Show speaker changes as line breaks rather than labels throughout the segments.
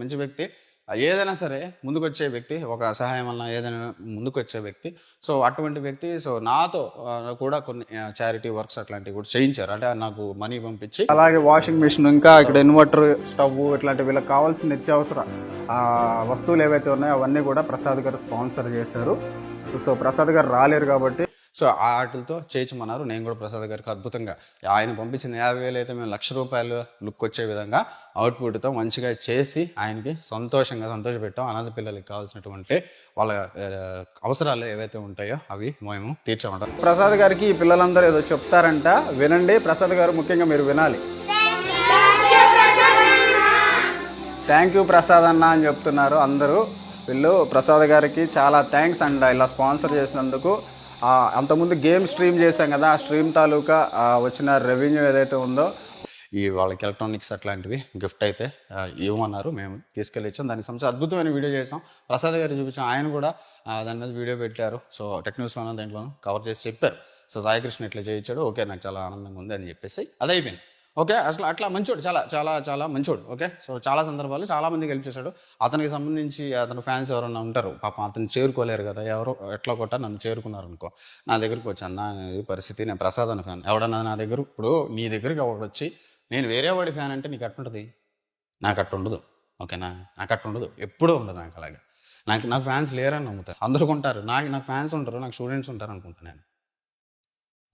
మంచి వ్యక్తి. ఏదైనా సరే ముందుకొచ్చే వ్యక్తి. ఒక సహాయం అన్నా ఏదైనా ముందుకొచ్చే వ్యక్తి. సో, అటువంటి వ్యక్తి నాతో కూడా కొన్ని చారిటీ వర్క్స్ అట్లాంటివి కూడా చేయించారు. అంటే నాకు మనీ పంపించి. అలాగే వాషింగ్ మిషన్, ఇంకా ఇక్కడ ఇన్వర్టర్, స్టవ్ ఇట్లాంటి వీళ్ళకి కావాల్సిన నిత్యావసర వస్తువులు ఏవైతే ఉన్నాయో అవన్నీ కూడా ప్రసాద్ గారు స్పాన్సర్ చేశారు. సో, ప్రసాద్ గారు రాలేరు కాబట్టి వాటితో చేయించమన్నారు. నేను కూడా ప్రసాద్ గారికి అద్భుతంగా ఆయన పంపించిన 50,000 అయితే మేము ₹1,00,000 లుక్ వచ్చే విధంగా అవుట్పుట్తో మంచిగా చేసి ఆయనకి సంతోషపెట్టాం. అనాథ పిల్లలకి కావాల్సినటువంటి వాళ్ళ అవసరాలు ఏవైతే ఉంటాయో అవి మేము తీర్చామంటాం. ప్రసాద్ గారికి ఈ పిల్లలందరూ ఏదో చెప్తారంట, వినండి. ప్రసాద్ గారు ముఖ్యంగా మీరు వినాలి. థ్యాంక్ యూ ప్రసాద్ అన్న అని చెప్తున్నారు అందరూ. వీళ్ళు ప్రసాద్ గారికి చాలా థ్యాంక్స్ అండ్ ఇలా స్పాన్సర్ చేసినందుకు. అంతకుముందు గేమ్ స్ట్రీమ్ చేశాం కదా, ఆ స్ట్రీమ్ తాలూకా వచ్చిన రెవెన్యూ ఏదైతే ఉందో వాళ్ళకి ఎలక్ట్రానిక్స్ అట్లాంటివి గిఫ్ట్ అయితే ఇవ్వమన్నారు. మేము తీసుకెళ్ళి ఇచ్చాం. దానికి సంబంధించి అద్భుతమైన వీడియో చేసాం. ప్రసాద్ గారు చూపించాం. ఆయన కూడా దాని మీద వీడియో పెట్టారు. టెక్ న్యూస్లోనూ దేంట్లోనూ కవర్ చేసి చెప్పారు. సాయికృష్ణ ఇట్లా చేయించాడు, ఓకే నాకు చాలా ఆనందంగా ఉంది అని చెప్పేసి అది అయిపోయింది. ఓకే, అసలు అట్లా మంచోడు, చాలా చాలా చాలా మంచోడు. ఓకే, చాలా సందర్భాలు చాలా మందికి హెల్ప్ చేశాడు. అతనికి సంబంధించి అతని ఫ్యాన్స్ ఎవరైనా ఉంటారు పాపం, అతను చేరుకోలేరు కదా, ఎవరో ఎట్లా కొట్టా నన్ను చేరుకున్నారు అనుకో, నా దగ్గరికి వచ్చి అన్న అనేది పరిస్థితి, నేను ప్రసాద్ అన్న ఫ్యాన్. ఎవడన్నా నా దగ్గర ఇప్పుడు నీ దగ్గరికి ఎవడు వచ్చి నేను వేరే వాడి ఫ్యాన్ అంటే నీకు అట్టుంటుంది, నాకు అట్టు ఉండదు. ఓకేనా, నాకు అట్టు ఉండదు, ఎప్పుడూ ఉండదు నాకు. అలాగే నాకు ఫ్యాన్స్ లేరని నమ్ముతారు. అందరూ ఉంటారు, నాకు ఫ్యాన్స్ ఉంటారు, నాకు స్టూడెంట్స్ ఉంటారు అనుకుంటున్నాను.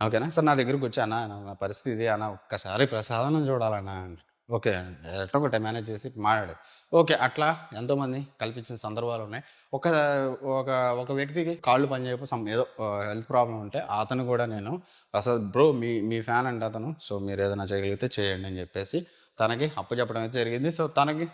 ఓకేనా సార్, నా దగ్గరికి వచ్చి అన్న నా పరిస్థితి అన్న ఒక్కసారి ప్రసాదనం చూడాలన్నా. ఓకే, ఎట్టో ఒకటి మేనేజ్ చేసి మాట్లాడు. ఓకే, అట్లా ఎంతోమంది కల్పించిన సందర్భాలు ఉన్నాయి. ఒక ఒక ఒక వ్యక్తికి కాళ్ళు పనిచేయపు ఏదో హెల్త్ ప్రాబ్లం ఉంటే అతను కూడా నేను ప్రసాద్ బ్రో మీ ఫ్యాన్ అంటే అతను, మీరు ఏదైనా చేయగలిగితే చేయండి అని చెప్పేసి తనకి అప్పు చెప్పడం అయితే జరిగింది. తనకి